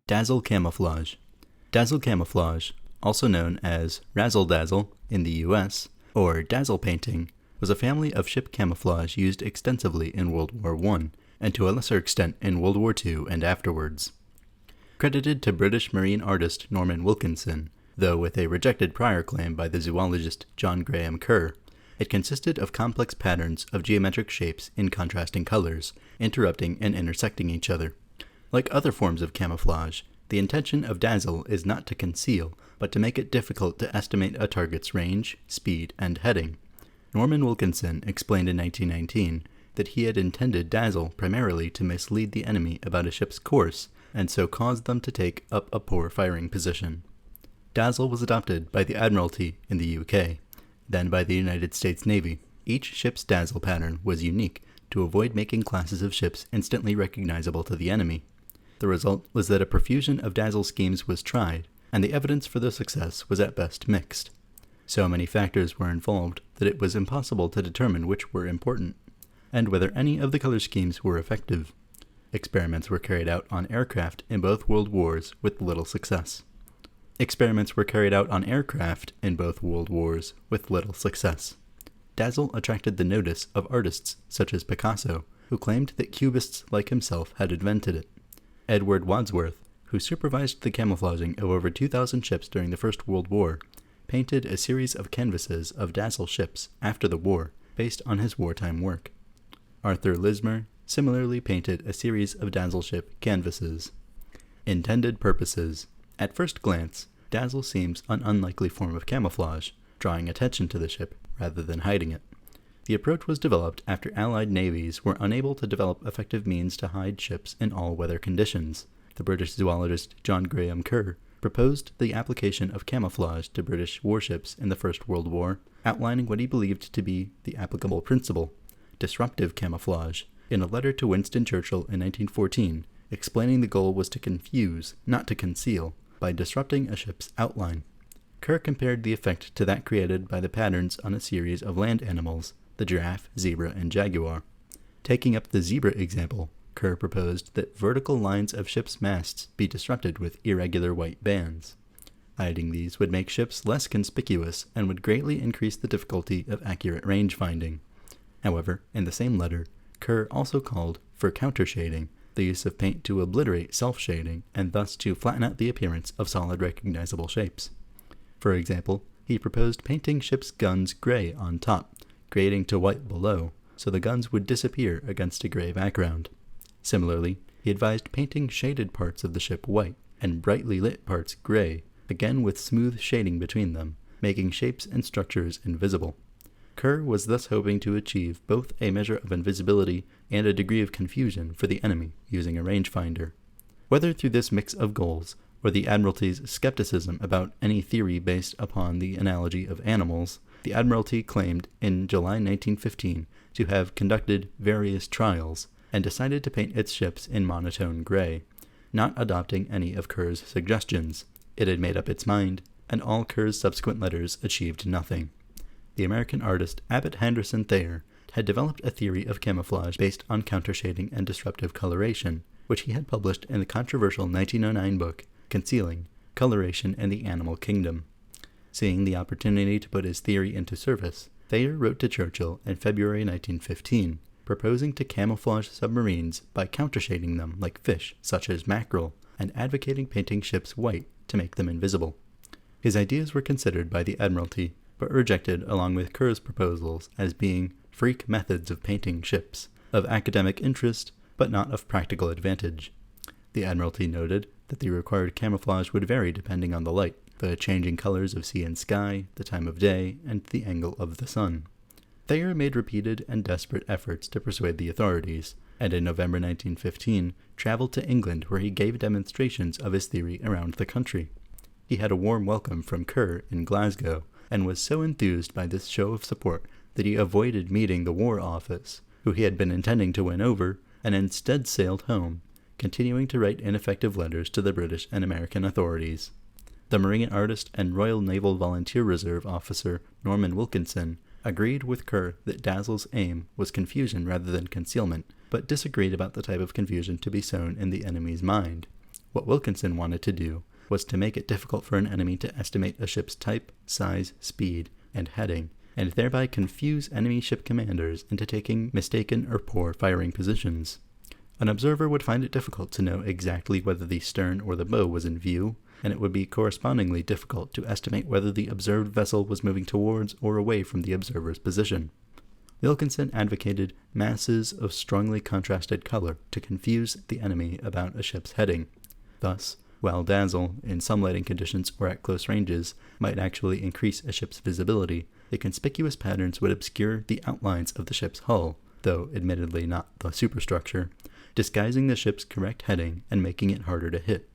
Dazzle Camouflage. Dazzle Camouflage, also known as razzle-dazzle in the US, or dazzle painting, was a family of ship camouflage used extensively in World War I, and to a lesser extent in World War II and afterwards. Credited to British marine artist Norman Wilkinson, though with a rejected prior claim by the zoologist John Graham Kerr, it consisted of complex patterns of geometric shapes in contrasting colors, interrupting and intersecting each other. Like other forms of camouflage, the intention of dazzle is not to conceal, but to make it difficult to estimate a target's range, speed, and heading. Norman Wilkinson explained in 1919 that he had intended dazzle primarily to mislead the enemy about a ship's course, and so cause them to take up a poor firing position. Dazzle was adopted by the Admiralty in the UK, then by the United States Navy. Each ship's dazzle pattern was unique to avoid making classes of ships instantly recognizable to the enemy. The result was that a profusion of dazzle schemes was tried, and the evidence for their success was at best mixed. So many factors were involved that it was impossible to determine which were important, and whether any of the color schemes were effective. Experiments were carried out on aircraft in both World Wars with little success. Dazzle attracted the notice of artists such as Picasso, who claimed that cubists like himself had invented it. Edward Wadsworth, who supervised the camouflaging of over 2,000 ships during the First World War, painted a series of canvases of dazzle ships after the war based on his wartime work. Arthur Lismer similarly painted a series of dazzle ship canvases. Intended purposes. At first glance, dazzle seems an unlikely form of camouflage, drawing attention to the ship rather than hiding it. The approach was developed after Allied navies were unable to develop effective means to hide ships in all weather conditions. The British zoologist John Graham Kerr proposed the application of camouflage to British warships in the First World War, outlining what he believed to be the applicable principle, disruptive camouflage, in a letter to Winston Churchill in 1914, explaining the goal was to confuse, not to conceal, by disrupting a ship's outline. Kerr compared the effect to that created by the patterns on a series of land animals, the giraffe, zebra, and jaguar. Taking up the zebra example, Kerr proposed that vertical lines of ships' masts be disrupted with irregular white bands. Hiding these would make ships less conspicuous and would greatly increase the difficulty of accurate range finding. However, in the same letter, Kerr also called for countershading, the use of paint to obliterate self-shading and thus to flatten out the appearance of solid recognizable shapes. For example, he proposed painting ships' guns gray on top, grading to white below, so the guns would disappear against a gray background. Similarly, he advised painting shaded parts of the ship white and brightly lit parts gray, again with smooth shading between them, making shapes and structures invisible. Kerr was thus hoping to achieve both a measure of invisibility and a degree of confusion for the enemy using a rangefinder. Whether through this mix of goals, or the Admiralty's skepticism about any theory based upon the analogy of animals, the Admiralty claimed in July 1915 to have conducted various trials and decided to paint its ships in monotone gray, not adopting any of Kerr's suggestions. It had made up its mind, and all Kerr's subsequent letters achieved nothing. The American artist Abbott Henderson Thayer had developed a theory of camouflage based on countershading and disruptive coloration, which he had published in the controversial 1909 book, Concealing Coloration in the Animal Kingdom. Seeing the opportunity to put his theory into service, Thayer wrote to Churchill in February 1915, proposing to camouflage submarines by countershading them like fish such as mackerel, and advocating painting ships white to make them invisible. His ideas were considered by the Admiralty, but rejected along with Kerr's proposals as being freak methods of painting ships, of academic interest, but not of practical advantage. The Admiralty noted that the required camouflage would vary depending on the light, the changing colors of sea and sky, the time of day, and the angle of the sun. Thayer made repeated and desperate efforts to persuade the authorities, and in November 1915 traveled to England where he gave demonstrations of his theory around the country. He had a warm welcome from Kerr in Glasgow, and was so enthused by this show of support that he avoided meeting the War Office, who he had been intending to win over, and instead sailed home, continuing to write ineffective letters to the British and American authorities. The marine artist and Royal Naval Volunteer Reserve officer Norman Wilkinson agreed with Kerr that Dazzle's aim was confusion rather than concealment, but disagreed about the type of confusion to be sown in the enemy's mind. What Wilkinson wanted to do was to make it difficult for an enemy to estimate a ship's type, size, speed, and heading, and thereby confuse enemy ship commanders into taking mistaken or poor firing positions. An observer would find it difficult to know exactly whether the stern or the bow was in view, and it would be correspondingly difficult to estimate whether the observed vessel was moving towards or away from the observer's position. Wilkinson advocated masses of strongly contrasted color to confuse the enemy about a ship's heading. Thus, while dazzle, in some lighting conditions or at close ranges, might actually increase a ship's visibility, the conspicuous patterns would obscure the outlines of the ship's hull, though admittedly not the superstructure, disguising the ship's correct heading and making it harder to hit.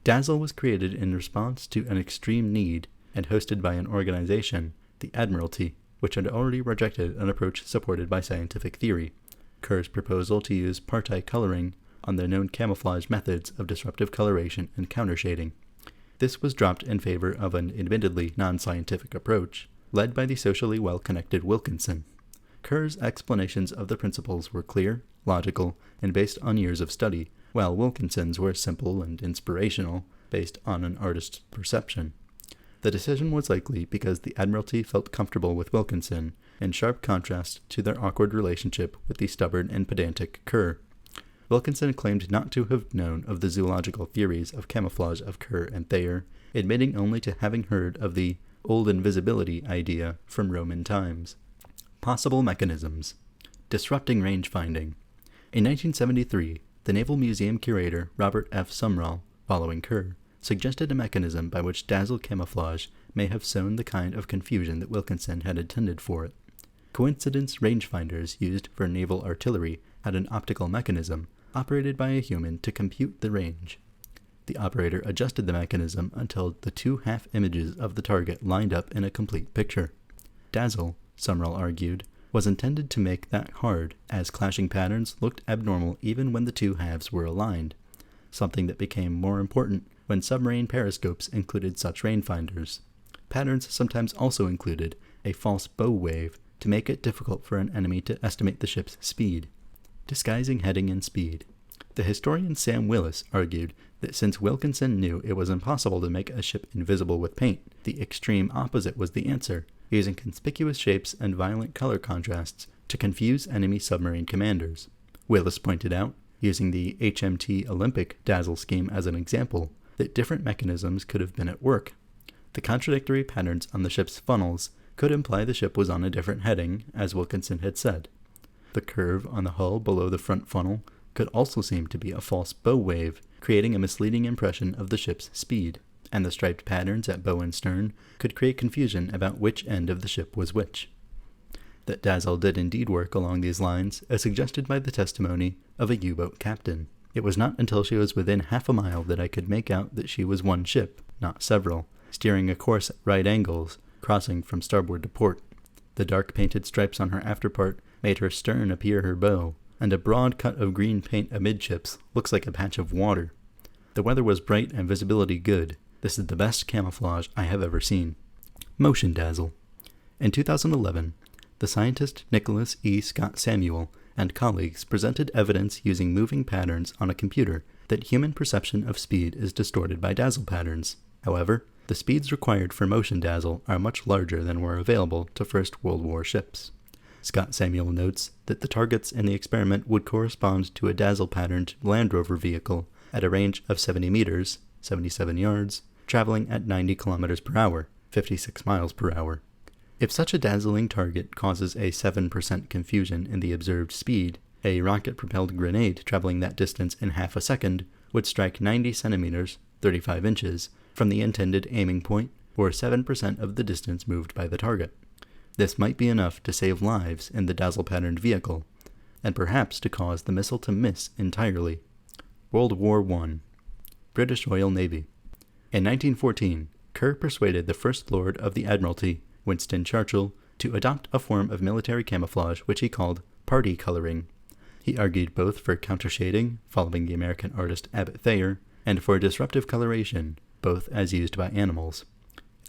Dazzle was created in response to an extreme need and hosted by an organization, the Admiralty, which had already rejected an approach supported by scientific theory. Kerr's proposal to use parti coloring on the known camouflage methods of disruptive coloration and countershading. This was dropped in favor of an admittedly non-scientific approach, led by the socially well-connected Wilkinson. Kerr's explanations of the principles were clear, logical, and based on years of study, while Wilkinson's were simple and inspirational, based on an artist's perception. The decision was likely because the Admiralty felt comfortable with Wilkinson, in sharp contrast to their awkward relationship with the stubborn and pedantic Kerr. Wilkinson claimed not to have known of the zoological theories of camouflage of Kerr and Thayer, admitting only to having heard of the old invisibility idea from Roman times. Possible mechanisms. Disrupting range finding. In 1973, the Naval Museum curator Robert F. Sumrall, following Kerr, suggested a mechanism by which dazzle camouflage may have sown the kind of confusion that Wilkinson had intended for it. Coincidence rangefinders used for naval artillery had an optical mechanism, operated by a human to compute the range. The operator adjusted the mechanism until the two half images of the target lined up in a complete picture. Dazzle, Sumrall argued, was intended to make that hard, as clashing patterns looked abnormal even when the two halves were aligned, something that became more important when submarine periscopes included such rangefinders. Patterns sometimes also included a false bow wave to make it difficult for an enemy to estimate the ship's speed. Disguising heading and speed. The historian Sam Willis argued that since Wilkinson knew it was impossible to make a ship invisible with paint, the extreme opposite was the answer, using conspicuous shapes and violent color contrasts to confuse enemy submarine commanders. Willis pointed out, using the HMT Olympic dazzle scheme as an example, that different mechanisms could have been at work. The contradictory patterns on the ship's funnels could imply the ship was on a different heading, as Wilkinson had said. The curve on the hull below the front funnel could also seem to be a false bow wave, creating a misleading impression of the ship's speed, and the striped patterns at bow and stern could create confusion about which end of the ship was which. That dazzle did indeed work along these lines, as suggested by the testimony of a U-boat captain. It was not until she was within half a mile that I could make out that she was one ship, not several, steering a course at right angles, crossing from starboard to port. The dark painted stripes on her afterpart made her stern appear her bow, and a broad cut of green paint amidships looks like a patch of water. The weather was bright and visibility good. This is the best camouflage I have ever seen. Motion dazzle. In 2011, the scientist Nicholas E. Scott Samuel and colleagues presented evidence using moving patterns on a computer that human perception of speed is distorted by dazzle patterns. However, the speeds required for motion dazzle are much larger than were available to First World War ships. Scott Samuel notes that the targets in the experiment would correspond to a dazzle-patterned Land Rover vehicle at a range of 70 meters, 77 yards, traveling at 90 kilometers per hour, 56 miles per hour. If such a dazzling target causes a 7% confusion in the observed speed, a rocket-propelled grenade traveling that distance in half a second would strike 90 centimeters, 35 inches, from the intended aiming point, or 7% of the distance moved by the target. This might be enough to save lives in the dazzle-patterned vehicle, and perhaps to cause the missile to miss entirely. World War I. British Royal Navy. In 1914, Kerr persuaded the First Lord of the Admiralty, Winston Churchill, to adopt a form of military camouflage which he called party coloring. He argued both for countershading, following the American artist Abbott Thayer, and for disruptive coloration, both as used by animals.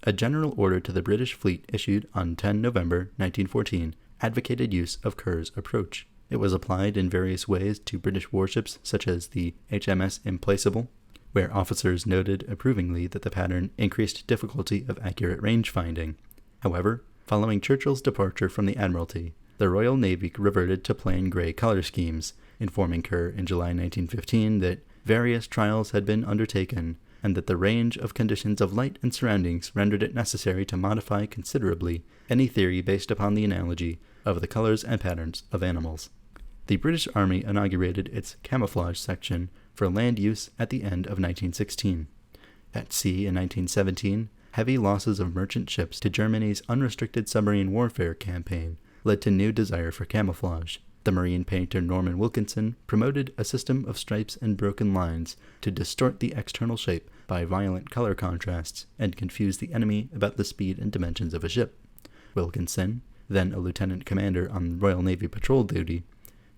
A general order to the British fleet issued on 10 November 1914 advocated use of Kerr's approach. It was applied in various ways to British warships such as the HMS Implacable, where officers noted approvingly that the pattern increased difficulty of accurate range finding. However, following Churchill's departure from the Admiralty, the Royal Navy reverted to plain gray color schemes, informing Kerr in July 1915 that various trials had been undertaken and that the range of conditions of light and surroundings rendered it necessary to modify considerably any theory based upon the analogy of the colors and patterns of animals. The British Army inaugurated its camouflage section for land use at the end of 1916. At sea in 1917, heavy losses of merchant ships to Germany's unrestricted submarine warfare campaign led to new desire for camouflage. The marine painter Norman Wilkinson promoted a system of stripes and broken lines to distort the external shape by violent color contrasts and confuse the enemy about the speed and dimensions of a ship. Wilkinson, then a lieutenant commander on Royal Navy patrol duty,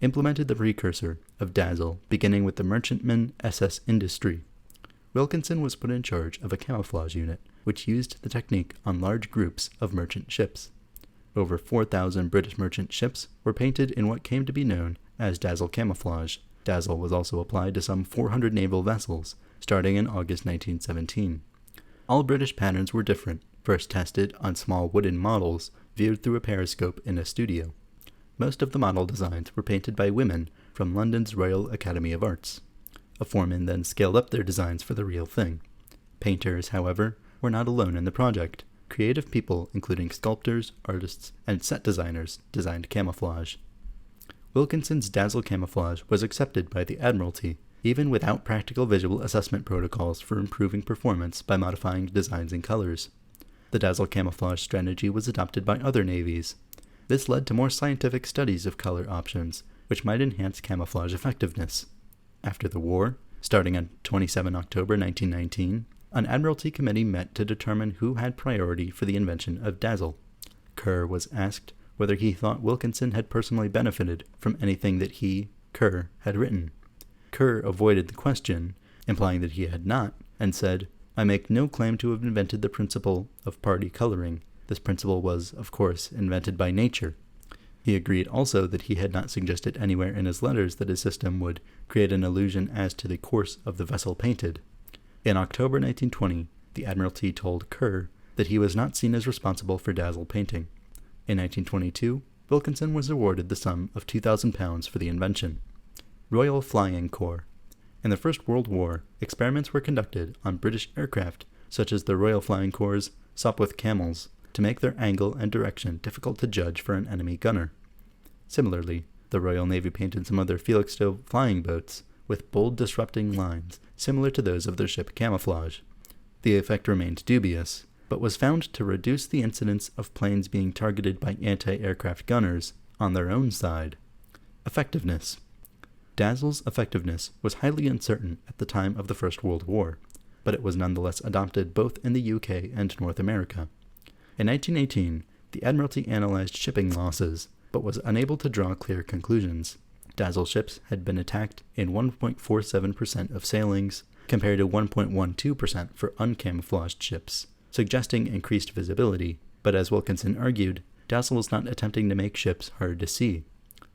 implemented the precursor of Dazzle, beginning with the merchantman SS Industry. Wilkinson was put in charge of a camouflage unit, which used the technique on large groups of merchant ships. Over 4,000 British merchant ships were painted in what came to be known as Dazzle Camouflage. Dazzle was also applied to some 400 naval vessels, starting in August 1917. All British patterns were different, first tested on small wooden models viewed through a periscope in a studio. Most of the model designs were painted by women from London's Royal Academy of Arts. A foreman then scaled up their designs for the real thing. Painters, however, were not alone in the project. Creative people, including sculptors, artists, and set designers, designed camouflage. Wilkinson's Dazzle Camouflage was accepted by the Admiralty, even without practical visual assessment protocols for improving performance by modifying designs and colors. The Dazzle Camouflage strategy was adopted by other navies. This led to more scientific studies of color options, which might enhance camouflage effectiveness. After the war, starting on 27 October 1919, an Admiralty committee met to determine who had priority for the invention of Dazzle. Kerr was asked whether he thought Wilkinson had personally benefited from anything that he, Kerr, had written. Kerr avoided the question, implying that he had not, and said, "I make no claim to have invented the principle of party coloring. This principle was, of course, invented by nature." He agreed also that he had not suggested anywhere in his letters that his system would create an illusion as to the course of the vessel painted. In October 1920, the Admiralty told Kerr that he was not seen as responsible for Dazzle painting. In 1922, Wilkinson was awarded the sum of £2,000 for the invention. Royal Flying Corps. In the First World War, experiments were conducted on British aircraft, such as the Royal Flying Corps' Sopwith Camels, to make their angle and direction difficult to judge for an enemy gunner. Similarly, the Royal Navy painted some of their Felixstowe flying boats with bold disrupting lines similar to those of their ship Camouflage. The effect remained dubious, but was found to reduce the incidence of planes being targeted by anti-aircraft gunners on their own side. Effectiveness. Dazzle's effectiveness was highly uncertain at the time of the First World War, but it was nonetheless adopted both in the UK and North America. In 1918, the Admiralty analyzed shipping losses, but was unable to draw clear conclusions. Dazzle ships had been attacked in 1.47% of sailings, compared to 1.12% for uncamouflaged ships, suggesting increased visibility, but as Wilkinson argued, Dazzle was not attempting to make ships hard to see.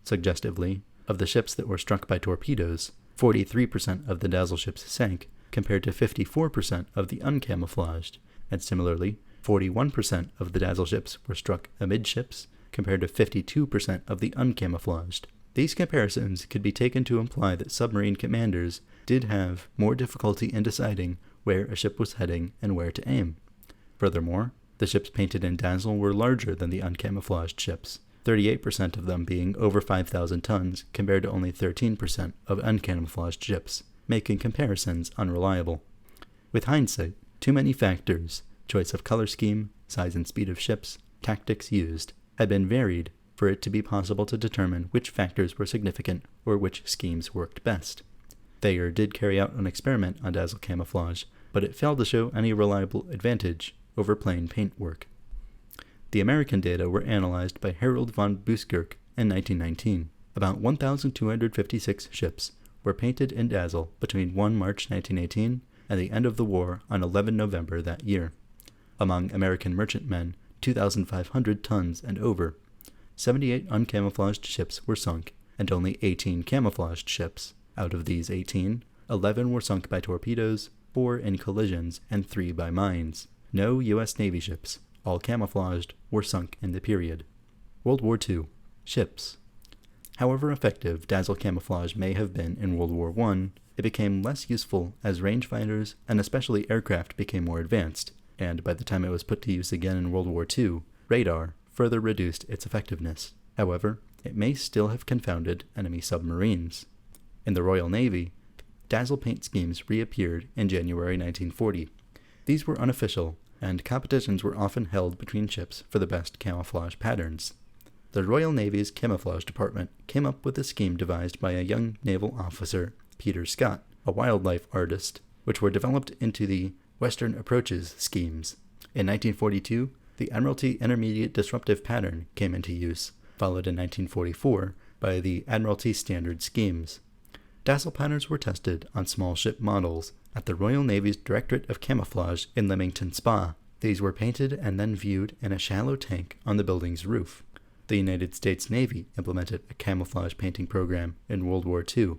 Suggestively, of the ships that were struck by torpedoes, 43% of the Dazzle ships sank, compared to 54% of the uncamouflaged, and similarly, 41% of the Dazzle ships were struck amidships, compared to 52% of the uncamouflaged. These comparisons could be taken to imply that submarine commanders did have more difficulty in deciding where a ship was heading and where to aim. Furthermore, the ships painted in Dazzle were larger than the uncamouflaged ships, 38% of them being over 5,000 tons compared to only 13% of uncamouflaged ships, making comparisons unreliable. With hindsight, too many factors, choice of color scheme, size and speed of ships, tactics used, had been varied for it to be possible to determine which factors were significant or which schemes worked best. Thayer did carry out an experiment on Dazzle Camouflage, but it failed to show any reliable advantage over plain paint work. The American data were analyzed by Harold von Buskirk in 1919. About 1,256 ships were painted in Dazzle between 1 March 1918 and the end of the war on 11 November that year. Among American merchantmen, 2,500 tons and over, 78 uncamouflaged ships were sunk, and only 18 camouflaged ships. Out of these 18, 11 were sunk by torpedoes, 4 in collisions, and 3 by mines. No U.S. Navy ships, all camouflaged, were sunk in the period. World War II. Ships. However effective Dazzle Camouflage may have been in World War I, it became less useful as rangefinders and especially aircraft became more advanced, and by the time it was put to use again in World War II, radar further reduced its effectiveness. However, it may still have confounded enemy submarines. In the Royal Navy, dazzle paint schemes reappeared in January 1940. These were unofficial, and competitions were often held between ships for the best camouflage patterns. The Royal Navy's Camouflage Department came up with a scheme devised by a young naval officer, Peter Scott, a wildlife artist, which were developed into the Western Approaches schemes. In 1942, the Admiralty Intermediate Disruptive Pattern came into use, followed in 1944 by the Admiralty Standard schemes. Dazzle patterns were tested on small ship models at the Royal Navy's Directorate of Camouflage in Leamington Spa. These were painted and then viewed in a shallow tank on the building's roof. The United States Navy implemented a camouflage painting program in World War II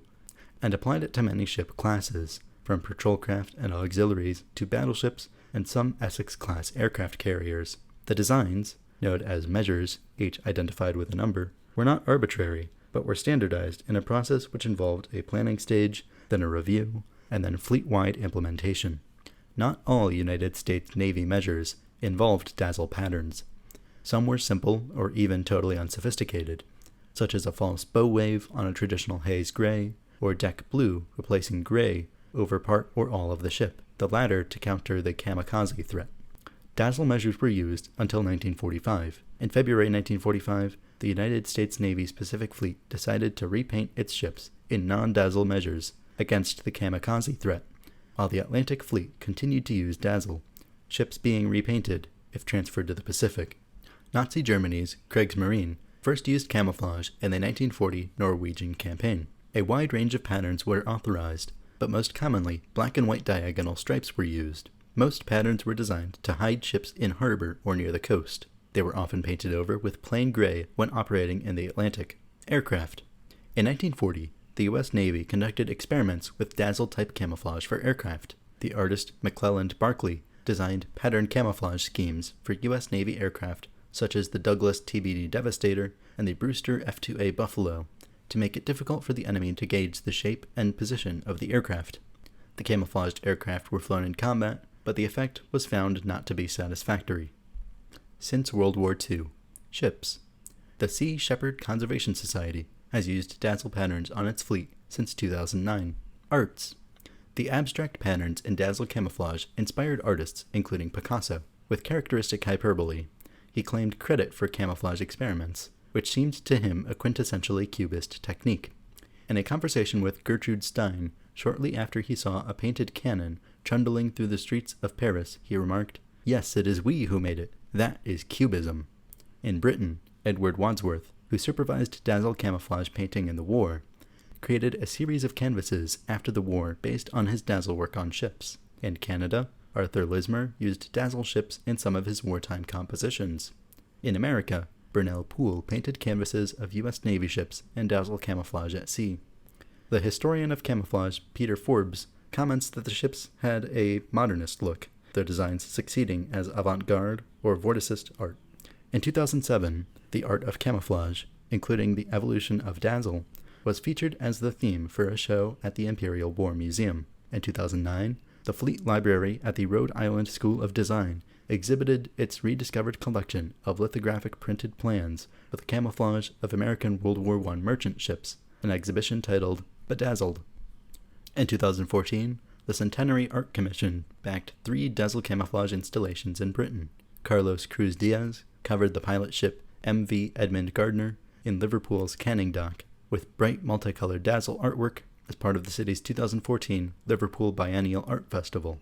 and applied it to many ship classes, from patrol craft and auxiliaries to battleships and some Essex-class aircraft carriers. The designs, known as measures, each identified with a number, were not arbitrary, but were standardized in a process which involved a planning stage, then a review, and then fleet-wide implementation. Not all United States Navy measures involved dazzle patterns. Some were simple or even totally unsophisticated, such as a false bow wave on a traditional haze gray, or deck blue replacing gray over part or all of the ship, the latter to counter the kamikaze threat. Dazzle measures were used until 1945. In February 1945, the United States Navy's Pacific Fleet decided to repaint its ships in non-dazzle measures against the kamikaze threat, while the Atlantic Fleet continued to use dazzle, ships being repainted if transferred to the Pacific. Nazi Germany's Kriegsmarine first used camouflage in the 1940 Norwegian campaign. A wide range of patterns were authorized, but most commonly black and white diagonal stripes were used. Most patterns were designed to hide ships in harbor or near the coast. They were often painted over with plain gray when operating in the Atlantic. Aircraft. In 1940, the U.S. Navy conducted experiments with dazzle-type camouflage for aircraft. The artist McClelland Barclay designed pattern camouflage schemes for U.S. Navy aircraft such as the Douglas TBD Devastator and the Brewster F-2A Buffalo, to make it difficult for the enemy to gauge the shape and position of the aircraft. The camouflaged aircraft were flown in combat, but the effect was found not to be satisfactory. Since World War II. Ships. The Sea Shepherd Conservation Society has used dazzle patterns on its fleet since 2009. Arts. The abstract patterns in dazzle camouflage inspired artists including Picasso. With characteristic hyperbole, he claimed credit for camouflage experiments, which seemed to him a quintessentially Cubist technique. In a conversation with Gertrude Stein, shortly after he saw a painted cannon trundling through the streets of Paris, he remarked, "Yes, it is we who made it. That is Cubism." In Britain, Edward Wadsworth, who supervised dazzle camouflage painting in the war, created a series of canvases after the war based on his dazzle work on ships. In Canada, Arthur Lismer used dazzle ships in some of his wartime compositions. In America, Burnell Poole painted canvases of U.S. Navy ships in dazzle camouflage at sea. The historian of camouflage, Peter Forbes, comments that the ships had a modernist look, their designs succeeding as avant-garde or vorticist art. In 2007, the art of camouflage, including the evolution of dazzle, was featured as the theme for a show at the Imperial War Museum. In 2009, the Fleet Library at the Rhode Island School of Design exhibited its rediscovered collection of lithographic printed plans for the camouflage of American World War I merchant ships, an exhibition titled Bedazzled. In 2014, the Centenary Art Commission backed 3 dazzle camouflage installations in Britain. Carlos Cruz Diaz covered the pilot ship MV Edmund Gardner in Liverpool's Canning Dock with bright multicolored dazzle artwork as part of the city's 2014 Liverpool Biennial Art Festival.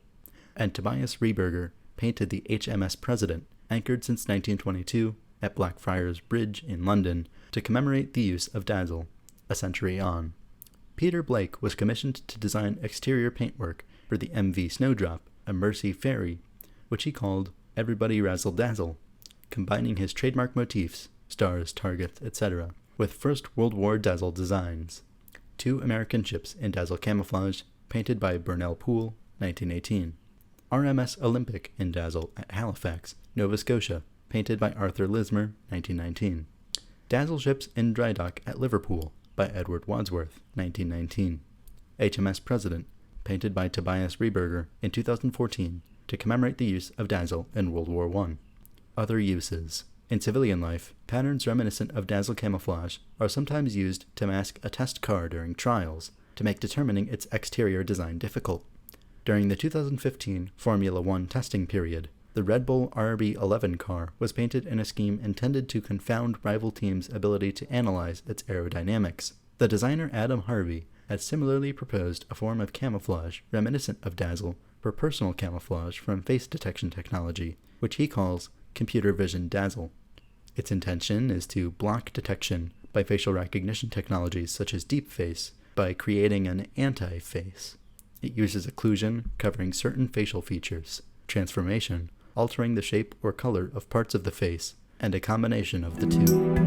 And Tobias Rehberger painted the HMS President, anchored since 1922 at Blackfriars Bridge in London, to commemorate the use of dazzle, a century on. Peter Blake was commissioned to design exterior paintwork for the MV Snowdrop, a Mersey ferry, which he called Everybody Razzle Dazzle, combining his trademark motifs, stars, targets, etc., with First World War dazzle designs. 2 American ships in dazzle camouflage painted by Burnell Poole, 1918. RMS Olympic in Dazzle at Halifax, Nova Scotia, painted by Arthur Lismer, 1919. Dazzle Ships in Dry Dock at Liverpool by Edward Wadsworth, 1919. HMS President, painted by Tobias Rehberger in 2014 to commemorate the use of Dazzle in World War I. Other uses. In civilian life, patterns reminiscent of Dazzle Camouflage are sometimes used to mask a test car during trials, to make determining its exterior design difficult. During the 2015 Formula One testing period, the Red Bull RB11 car was painted in a scheme intended to confound rival teams' ability to analyze its aerodynamics. The designer Adam Harvey has similarly proposed a form of camouflage reminiscent of Dazzle for personal camouflage from face detection technology, which he calls computer vision Dazzle. Its intention is to block detection by facial recognition technologies such as deepface by creating an anti-face. It uses occlusion, covering certain facial features, transformation, altering the shape or color of parts of the face, and a combination of the two.